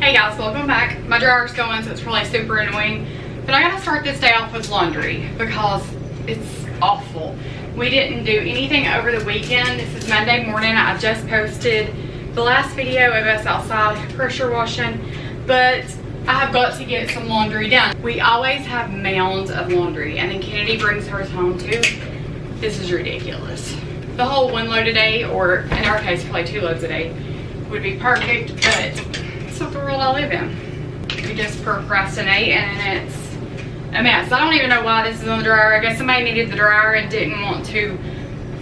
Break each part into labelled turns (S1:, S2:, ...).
S1: Hey guys, welcome back. My dryer's going, so it's probably super annoying. But I gotta start this day off with laundry because it's awful. We didn't do anything over the weekend. This is Monday morning. I just posted the last video of us outside pressure washing, but I have got to get some laundry done. We always have mounds of laundry, and then Kennedy brings hers home too. This is ridiculous. The whole 1 load a day, or in our case, probably 2 loads a day, would be perfect, but it's not the world I live in. We just procrastinate and it's a mess. I don't even know why this is on the dryer. I guess somebody needed the dryer and didn't want to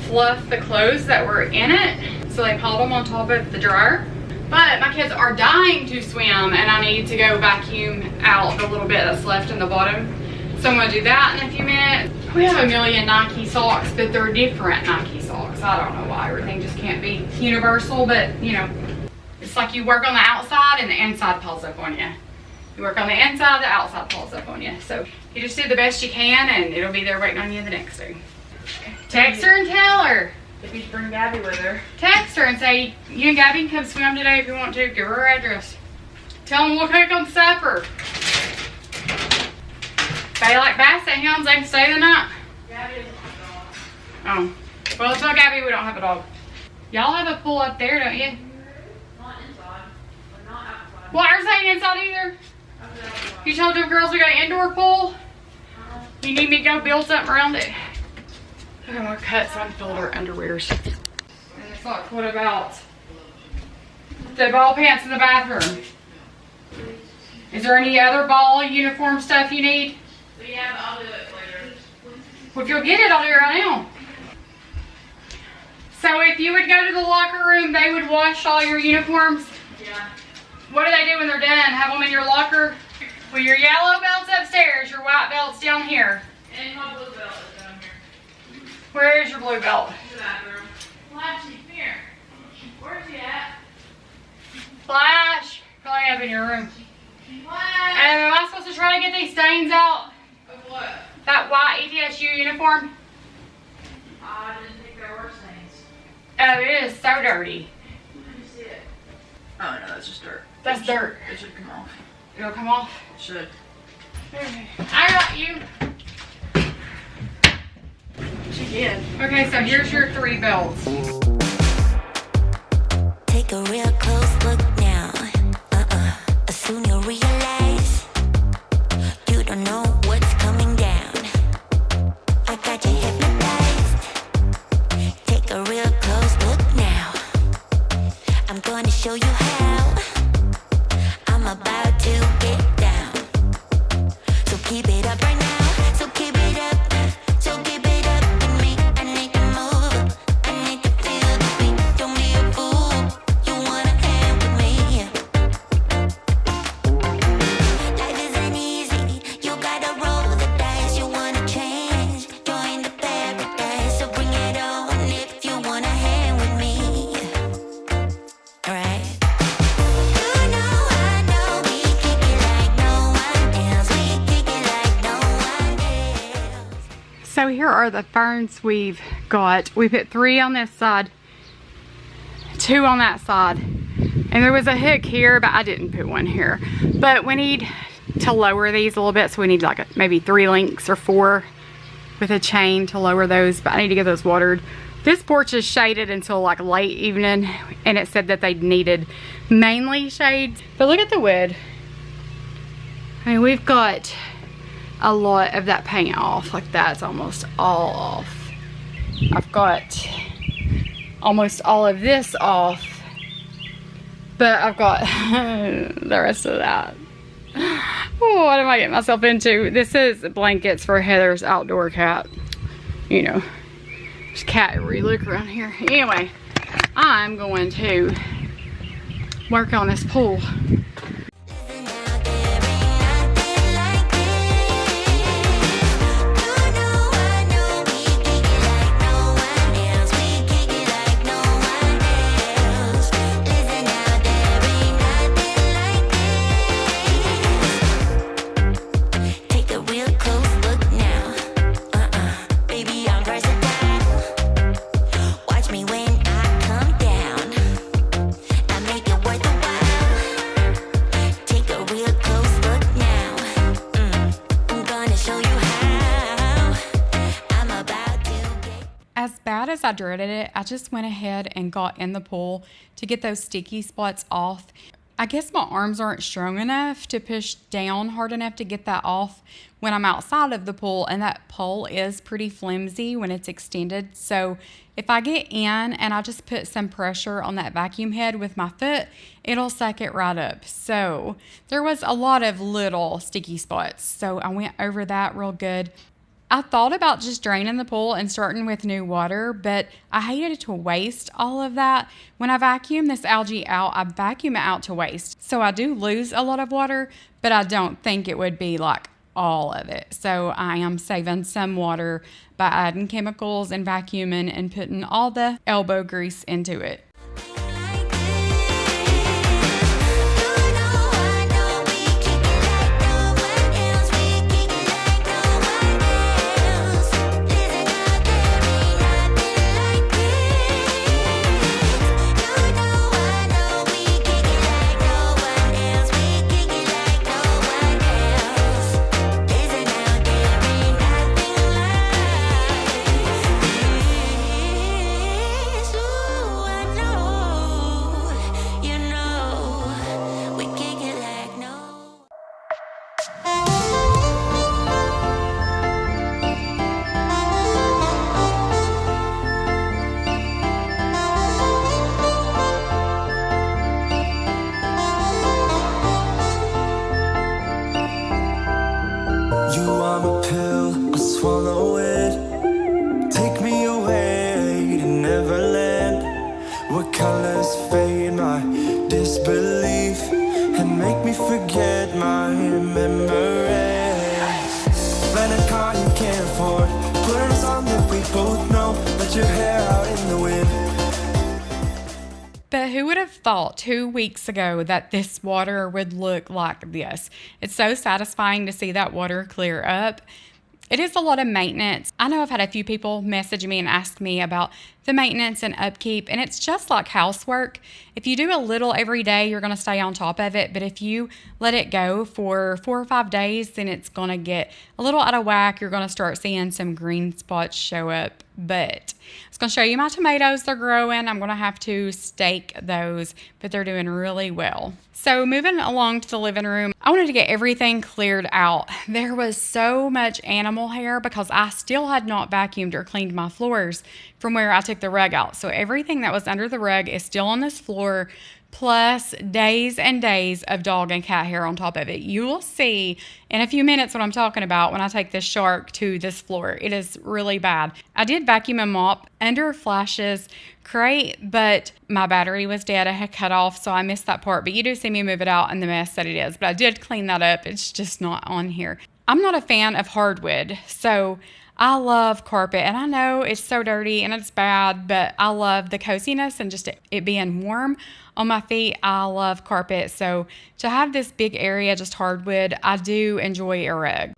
S1: fluff the clothes that were in it, so they piled them on top of the dryer. But my kids are dying to swim and I need to go vacuum out the little bit that's left in the bottom. So I'm gonna do that in a few minutes. We have a million Nike socks, but they're different Nike socks. I don't know why everything just can't be universal, but you know, it's like you work on the outside and the inside pulls up on you. You work on the inside, the outside pulls up on you. So you just do the best you can and it'll be there waiting on you the next day. Text her and tell her.
S2: If you bring Gabby with her.
S1: Text her and say, you and Gabby can come swim today if you want to. Give her her address. Tell them we'll cook on supper. If they like basset hounds, they can stay the night.
S2: Gabby doesn't have a dog.
S1: Oh. Well, tell Gabby we don't have a dog. Y'all have a pool up there, don't you?
S2: Not inside. But not outside.
S1: Well, ours ain't inside either. You told them girls we got an indoor pool? You need me to go build something around it? I'm gonna cut some unfilled our underwears. And it's like, what about the ball pants in the bathroom? Is there any other ball uniform stuff you need?
S2: Yeah, but I'll do it later.
S1: Well, if you'll get it, I'll do it right now. So if you would go to the locker room, they would wash all your uniforms?
S2: Yeah.
S1: What do they do when they're done? Have them in your locker? Well, your yellow belt's upstairs, your white belt's down here.
S2: And my blue belt is down here.
S1: Where is your blue belt?
S2: In the bathroom. Flash, she's here. Where's she at?
S1: Flash, probably up in your room.
S2: Flash!
S1: And am I supposed to try to get these stains out?
S2: Of what?
S1: That white ETSU uniform?
S2: I didn't think there were stains.
S1: Oh, it is so dirty.
S2: Let me see it. Oh no, that's just dirt.
S1: That's dirt.
S2: It should come off.
S1: It'll come off?
S2: It should.
S1: Okay. I got you.
S2: She did.
S1: Okay, so here's your 3 belts.
S3: Take a real close look now. Soon you'll realize you don't know what's coming down. I got you hypnotized. Take a real close look now. I'm going to show you how. I'm about to get down. So keep it up right now. So keep it up. So keep it up with me. I need to move. I need to feel the beat. Don't be a fool. You wanna hang with me. Life isn't easy. You gotta roll the dice. You wanna change. Join the paradise. So bring it on if you wanna hang with me. Alright. You know I know we kick it like no one else. We kick it like no one else.
S1: So here are the ferns we've got. We put 3 on this side, 2 on that side. And there was a hook here, but I didn't put one here. But we need to lower these a little bit, so we need like maybe 3 links or 4 with a chain to lower those, but I need to get those watered. This porch is shaded until like late evening, and it said that they needed mainly shades. But look at the wood. I mean, we've got a lot of that paint off. Like that's almost all off. I've got almost all of this off, but I've got the rest of that. Oh, what am I getting myself into? This is blankets for Heather's outdoor cat. You know, there's cat every look around here. Anyway, I'm going to work on this pool.
S3: Watch me when I come down. I make it worth the while.
S1: as I dreaded it, I just went ahead and got in the pool to get those sticky spots off. I guess my arms aren't strong enough to push down hard enough to get that off when I'm outside of the pool, and that pole is pretty flimsy when it's extended. So if I get in and I just put some pressure on that vacuum head with my foot, it'll suck it right up. So there was a lot of little sticky spots. So I went over that real good. I thought about just draining the pool and starting with new water, but I hated to waste all of that. When I vacuum this algae out, I vacuum it out to waste. So I do lose a lot of water, but I don't think it would be like all of it. So I am saving some water by adding chemicals and vacuuming and putting all the elbow grease into it. But who would have thought 2 weeks ago that this water would look like this? It's so satisfying to see that water clear up. It is a lot of maintenance. I know I've had a few people message me and ask me about the maintenance and upkeep, and it's just like housework. If you do a little every day, you're going to stay on top of it. But if you let it go for 4 or 5 days, then it's going to get a little out of whack. You're going to start seeing some green spots show up. But I was going to show you my tomatoes. They're growing. I'm going to have to stake those, but they're doing really well. So moving along to the living room, I wanted to get everything cleared out. There was so much animal hair because I still had not vacuumed or cleaned my floors from where I took the rug out. So everything that was under the rug is still on this floor, plus days and days of dog and cat hair on top of it. You will see in a few minutes what I'm talking about when I take this shark to this floor. It is really bad. I did vacuum and mop under Flash's crate, but my battery was dead. I had cut off, so I missed that part. But you do see me move it out and the mess that it is. But I did clean that up. It's just not on here. I'm not a fan of hardwood, so I love carpet, and I know it's so dirty and it's bad, but I love the coziness and just it being warm on my feet. I love carpet, so to have this big area just hardwood, I do enjoy a rug.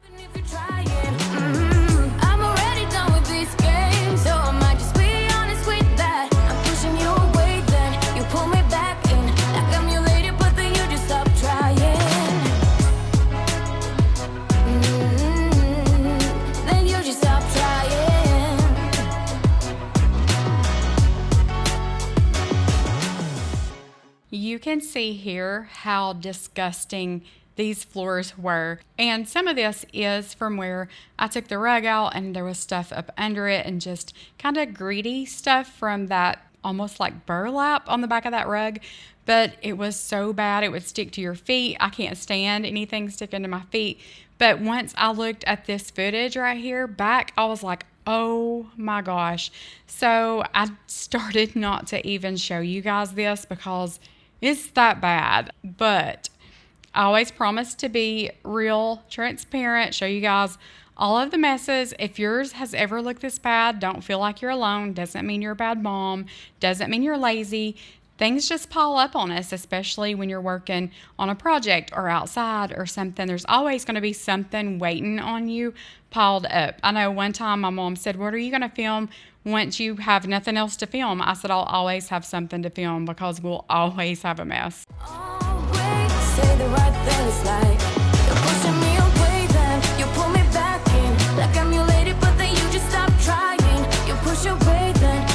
S1: You can see here how disgusting these floors were. And some of this is from where I took the rug out and there was stuff up under it and just kind of greedy stuff from that almost like burlap on the back of that rug. But it was so bad it would stick to your feet. I can't stand anything sticking to my feet. But once I looked at this footage right here back, I was like, oh my gosh. So I started not to even show you guys this because it's that bad. But I always promise to be real, transparent, show you guys all of the messes. If yours has ever looked this bad, don't feel like you're alone. Doesn't mean you're a bad mom. Doesn't mean you're lazy. Things just pile up on us, especially when you're working on a project or outside or something. There's always going to be something waiting on you piled up. I know one time my mom said, "What are you going to film once you have nothing else to film?" I said, "I'll always have something to film because we'll always have a mess."
S3: Always say the right things like you're pushing me away, then you pull me back in. Like I'm your lady, but then you just stop trying. You push away, then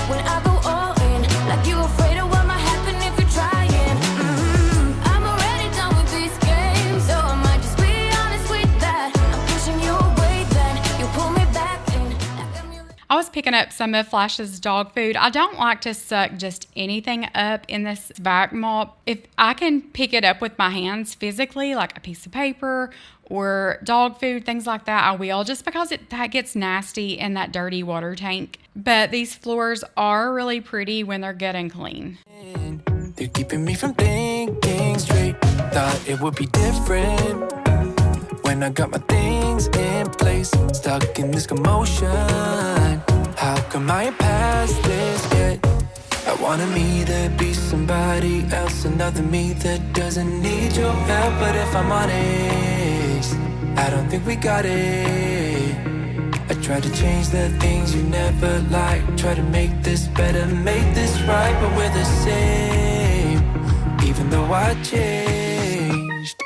S1: picking up some of Flash's dog food. I don't like to suck just anything up in this vac mop. If I can pick it up with my hands physically, like a piece of paper or dog food, things like that, I will, just because that gets nasty in that dirty water tank. But these floors are really pretty when they're good and clean.
S4: They're keeping me from thinking straight. Thought it would be different when I got my things in place. Stuck in this commotion. How come I ain't past this yet? I wanted me to be somebody else, another me that doesn't need your help. But if I'm honest, I don't think we got it. I tried to change the things you never liked, try to make this better, make this right, but we're the same, even though I changed.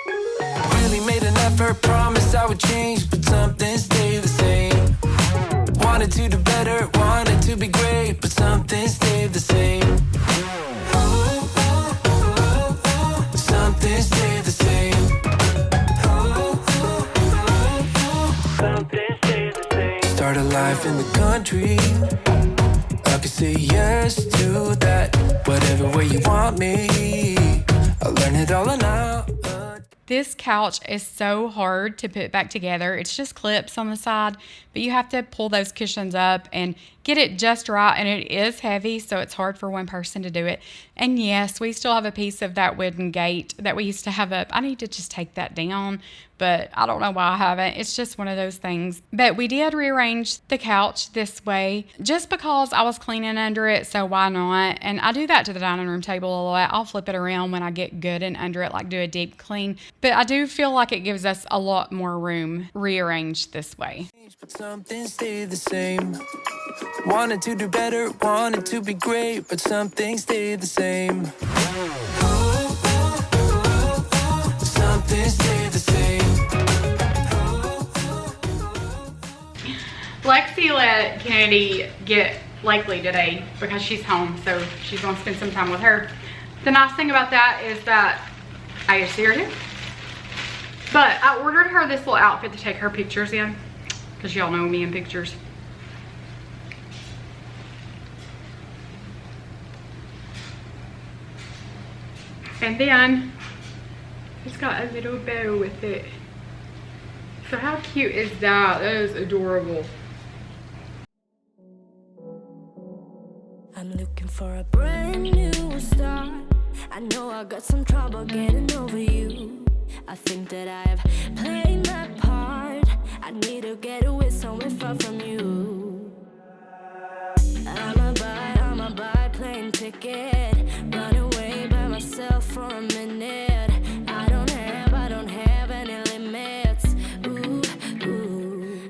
S4: Really made an effort, promised I would change, but something stayed the same. Wanted to do better, wanted to be great, but something stayed the same. Something stayed the same. Something stayed the same. Start a life in the country, I could say yes to that. Whatever way you want me, I'll learn it all now.
S1: This couch is so hard to put back together. It's just clips on the side, but you have to pull those cushions up and get it just right, and it is heavy, so it's hard for one person to do it. And yes, we still have a piece of that wooden gate that we used to have up. I need to just take that down, but I don't know why I haven't. It's just one of those things. But we did rearrange the couch this way just because I was cleaning under it, so why not? And I do that to the dining room table a lot. I'll flip it around when I get good and under it, like do a deep clean. But I do feel like it gives us a lot more room rearranged this way.
S4: But something stayed the same. Wanted to do better, wanted to be great, but something stayed the same. Something stayed the same.
S1: Lexi let Kennedy get Lakely today because she's home, so she's going to spend some time with her. The nice thing about that is that I get to see her too. But I ordered her this little outfit to take her pictures in, because y'all know me in pictures. And then it's got a little bow with it. So how cute is that? That is adorable.
S5: I'm looking for a brand new start. I know I got some trouble getting over you. I think that I've played my part. I need to get away somewhere far from you. I'ma buy plane ticket, run away by myself for a minute. I don't have any limits. Ooh.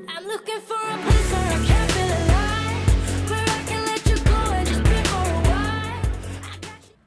S5: I'm looking for a place where I can feel alive, where I can let you go and just be for a while.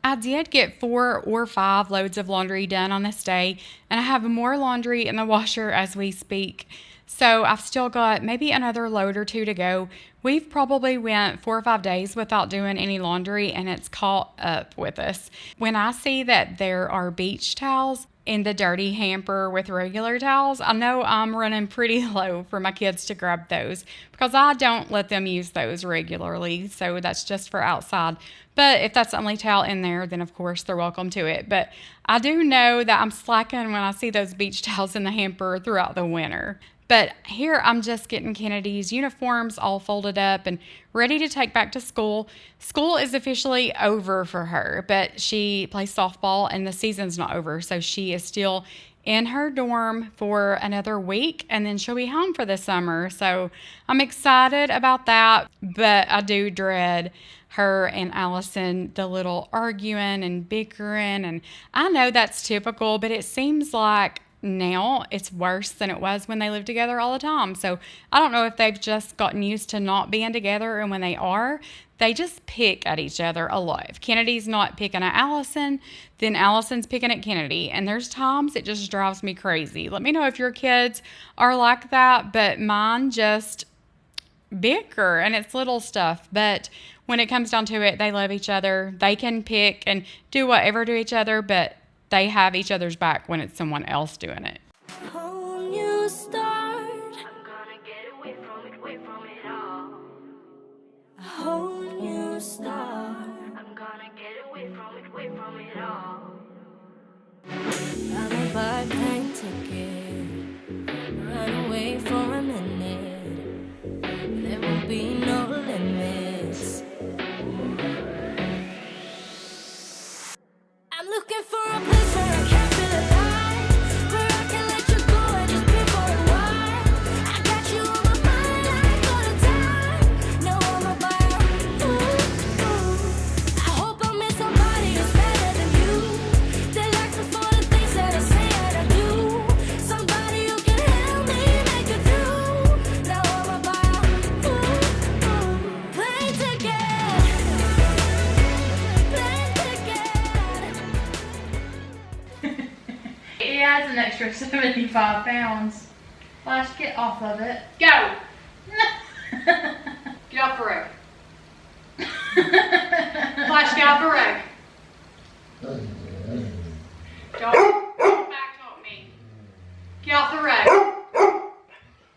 S1: I did get 4 or 5 loads of laundry done on this day, and I have more laundry in the washer as we speak. So I've still got maybe another load or 2 to go. We've probably went 4 or 5 days without doing any laundry, and it's caught up with us. When I see that there are beach towels in the dirty hamper with regular towels, I know I'm running pretty low for my kids to grab those, because I don't let them use those regularly, so that's just for outside. But if that's the only towel in there, then of course they're welcome to it. But I do know that I'm slacking when I see those beach towels in the hamper throughout the winter. But here I'm just getting Kennedy's uniforms all folded up and ready to take back to school. School is officially over for her, but she plays softball and the season's not over. So she is still in her dorm for another week, and then she'll be home for the summer. So I'm excited about that, but I do dread her and Allison, the little arguing and bickering. And I know that's typical, but it seems like now it's worse than it was when they lived together all the time. So I don't know if they've just gotten used to not being together, and when they are, they just pick at each other a lot. If Kennedy's not picking at Allison, then Allison's picking at Kennedy, and there's times it just drives me crazy. Let me know if your kids are like that, but mine just bicker, and it's little stuff. But when it comes down to it, they love each other. They can pick and do whatever to each other, but they have each other's back when it's someone else doing it.
S5: Whole new start.
S2: I'm gonna get away from it all.
S5: a plane ticket. Run away for a minute. There won't be no limits. I'm looking for a place where I can feel alive, where I can let you go and just be for a while. I got you on my mind like all the time. No, I'm about I hope I met somebody who's better than you, that likes me for the things that I say and I do. Somebody who can help me make it through. Now I'm about plane ticket, plane ticket.
S2: He has an extra 75 pounds. Flash, get off of it.
S1: Go! Get off the rug. Flash, get off the rug. Don't back talk me. Get off the rug.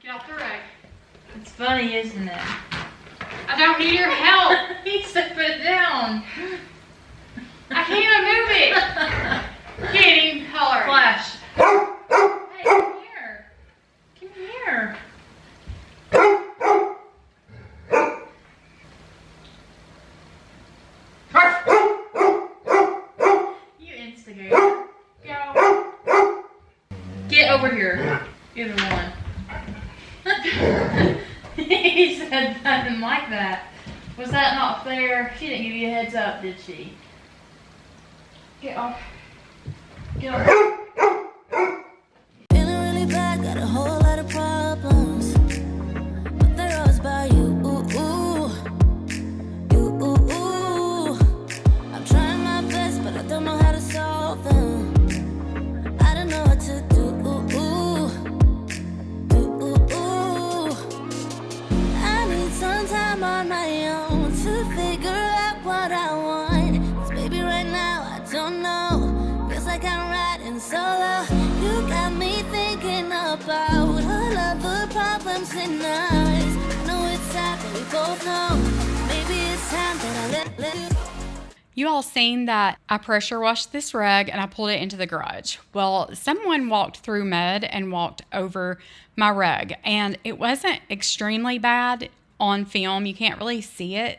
S1: Get off the rug.
S2: It's funny, isn't it?
S1: I don't need your help.
S2: He needs to put it down.
S1: I can't even move it. Get him, holler.
S2: Flash. Hey, come here. Come here. You instigator.
S1: Go.
S2: Get over here. Either one. He said nothing like that. Was that not fair? She didn't give you a heads up, did she? Get off. Get off.
S5: Feeling really bad, got a whole lot of problems, but they're always about you. I'm trying my best, but I don't know how to solve them. I don't know what to do. I need some time on my own to figure out what I want. 'Cause baby, right now I don't know. Feels like I'm riding solo. You got me thinking about all of the problems in us. I know it's sad, but we both know. Maybe it's time that I let you.
S1: You all seen that I pressure washed this rug and I pulled it into the garage. Well, someone walked through mud and walked over my rug, and it wasn't extremely bad on film. You can't really see it,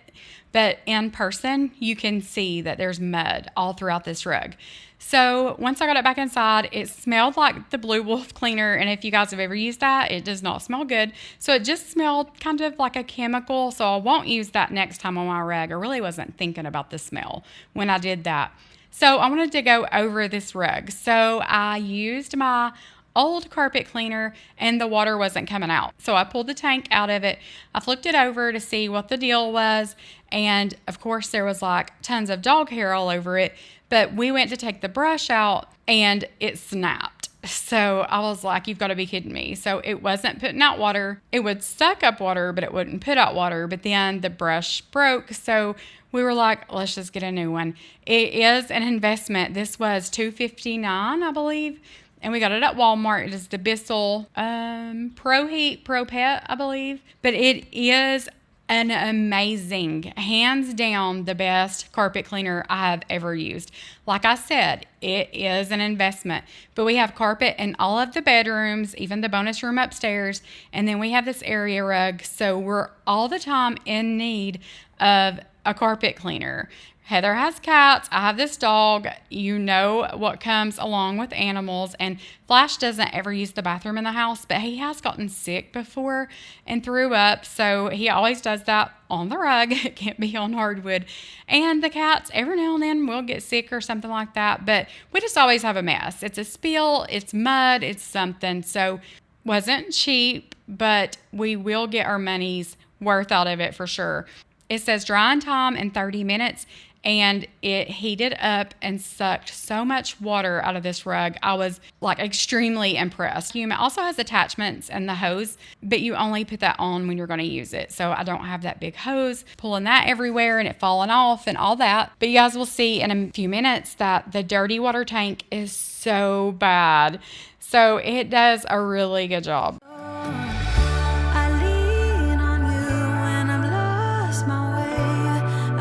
S1: but in person, you can see that there's mud all throughout this rug. So once I got it back inside, it smelled like the Blue Wolf cleaner. And if you guys have ever used that, it does not smell good. So it just smelled kind of like a chemical. So I won't use that next time on my rug. I really wasn't thinking about the smell when I did that. So I wanted to go over this rug. So I used my old carpet cleaner and the water wasn't coming out. So I pulled the tank out of it. I flipped it over to see what the deal was. And of course there was like tons of dog hair all over it. But we went to take the brush out and it snapped. So I was like, you've got to be kidding me. So it wasn't putting out water. It would suck up water, but it wouldn't put out water. But then the brush broke. So we were like, let's just get a new one. It is an investment. This was $259, I believe. And we got it at Walmart. It is the Bissell Proheat Pro Pet, I believe. But it is an amazing, hands down, the best carpet cleaner I have ever used. Like I said, it is an investment. But we have carpet in all of the bedrooms, even the bonus room upstairs. And then we have this area rug. So we're all the time in need of a carpet cleaner. Heather has cats. I have this dog. You know what comes along with animals. And Flash doesn't ever use the bathroom in the house, but he has gotten sick before and threw up. So he always does that on the rug. It can't be on hardwood. And the cats, every now and then, will get sick or something like that. But we just always have a mess. It's a spill. It's mud. It's something. So wasn't cheap, but we will get our money's worth out of it for sure. It says drying time in 30 minutes. And it heated up and sucked so much water out of this rug. I was like extremely impressed. It also has attachments and the hose, but you only put that on when you're going to use it. So I don't have that big hose pulling that everywhere and it falling off and all that. But you guys will see in a few minutes that the dirty water tank is so bad. So it does a really good job.
S5: I lean on you when I've lost my way.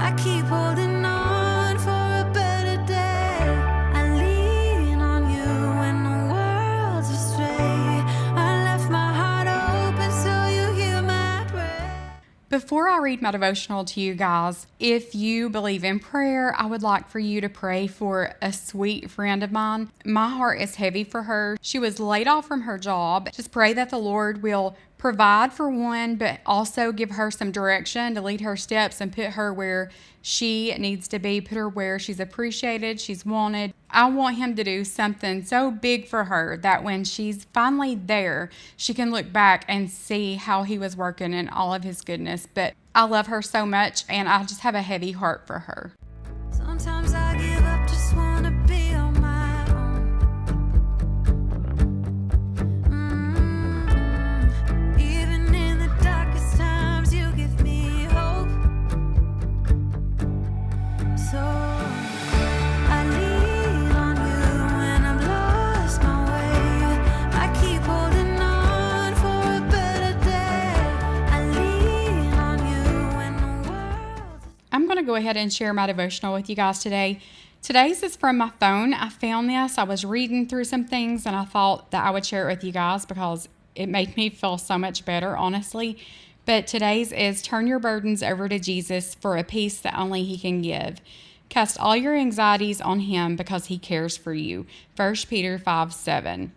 S5: I keep holding on for a better day. I lean on you when the world
S1: Before I read my devotional to you guys, if you believe in prayer, I would like for you to pray for a sweet friend of mine. My heart is heavy for her. She was laid off from her job. Just pray that the Lord will provide for one, but also give her some direction to lead her steps and put her where she needs to be, put her where she's appreciated, she's wanted. I want him to do something so big for her that when she's finally there, she can look back and see how he was working in all of his goodness. But I love her so much, and I just have a heavy heart for her.
S5: Sometimes I give up, just wanna be on my own. Even in the darkest times, you give me hope. So I lean on you when I'm lost my way. I keep holding on for a better day. I lean on you when the world.
S1: I'm going to go ahead and share my devotional with you guys today. Today's is from my phone. I found this. I was reading through some things and I thought that I would share it with you guys because it made me feel so much better, honestly. But today's is turn your burdens over to Jesus for a peace that only he can give. Cast all your anxieties on him because he cares for you. 1 Peter 5:7.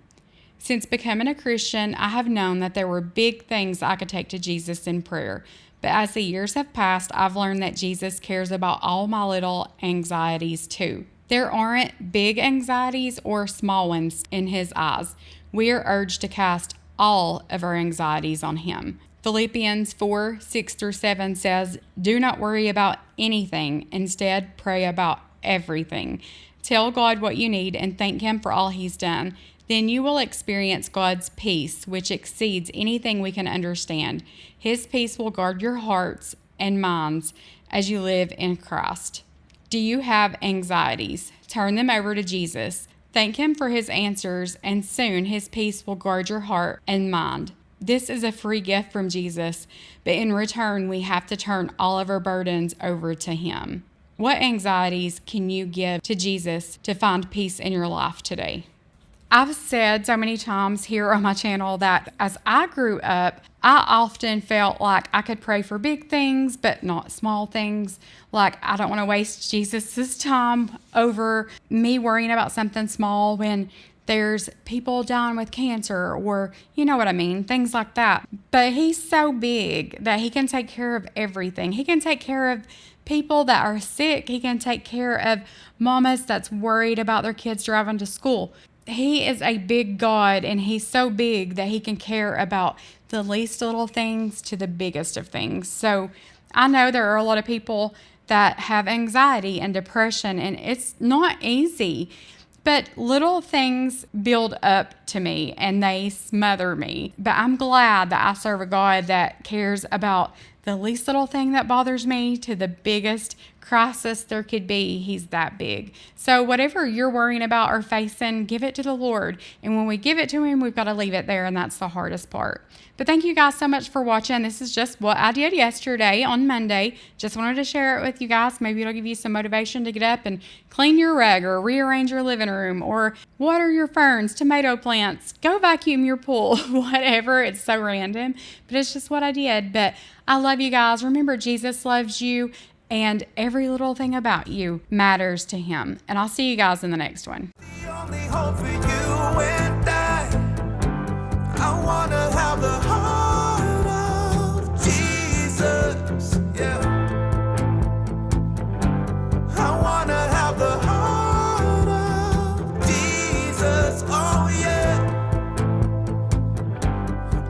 S1: Since becoming a Christian, I have known that there were big things I could take to Jesus in prayer. But as the years have passed, I've learned that Jesus cares about all my little anxieties too. There aren't big anxieties or small ones in his eyes. We are urged to cast all of our anxieties on him. Philippians 4:6-7 says, "Do not worry about anything. Instead, pray about everything. Tell God what you need and thank him for all he's done. Then you will experience God's peace, which exceeds anything we can understand. His peace will guard your hearts and minds as you live in Christ." Do you have anxieties? Turn them over to Jesus. Thank him for his answers, and soon his peace will guard your heart and mind. This is a free gift from Jesus, but in return, we have to turn all of our burdens over to him. What anxieties can you give to Jesus to find peace in your life today? I've said so many times here on my channel that as I grew up, I often felt like I could pray for big things, but not small things. Like, I don't want to waste Jesus' time over me worrying about something small when there's people dying with cancer, or you know what I mean, things like that. But he's so big that he can take care of everything. He can take care of people that are sick. He can take care of mamas that's worried about their kids driving to school. He is a big God, and he's so big that he can care about the least little things to the biggest of things. So I know there are a lot of people that have anxiety and depression, and it's not easy. But little things build up to me and they smother me. But I'm glad that I serve a God that cares about the least little thing that bothers me to the biggest crisis there could be. He's that big. So whatever you're worrying about or facing, give it to the Lord. And when we give it to him, we've got to leave it there, and that's the hardest part. But thank you guys so much for watching. This is just what I did yesterday on Monday. Just wanted to share it with you guys. Maybe it'll give you some motivation to get up and clean your rug or rearrange your living room or water your ferns, tomato plants, go vacuum your pool, whatever. It's so random, but it's just what I did. But I love you guys. Remember, Jesus loves you, and every little thing about you matters to him. And I'll see you guys in the next one.
S4: The only hope for you and I wanna have the heart of Jesus, yeah. I wanna have the heart of Jesus, oh yeah.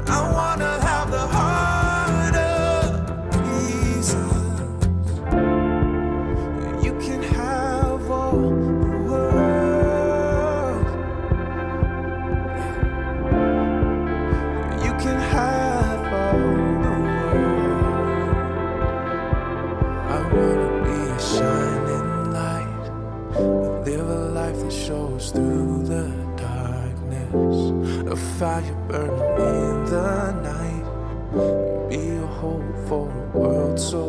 S4: I wanna have the heart of Jesus. You can have all the world. You can have all the world. I wanna be a shining light, live a life that shows through the darkness, a fire burning in the night, be a hope for a world so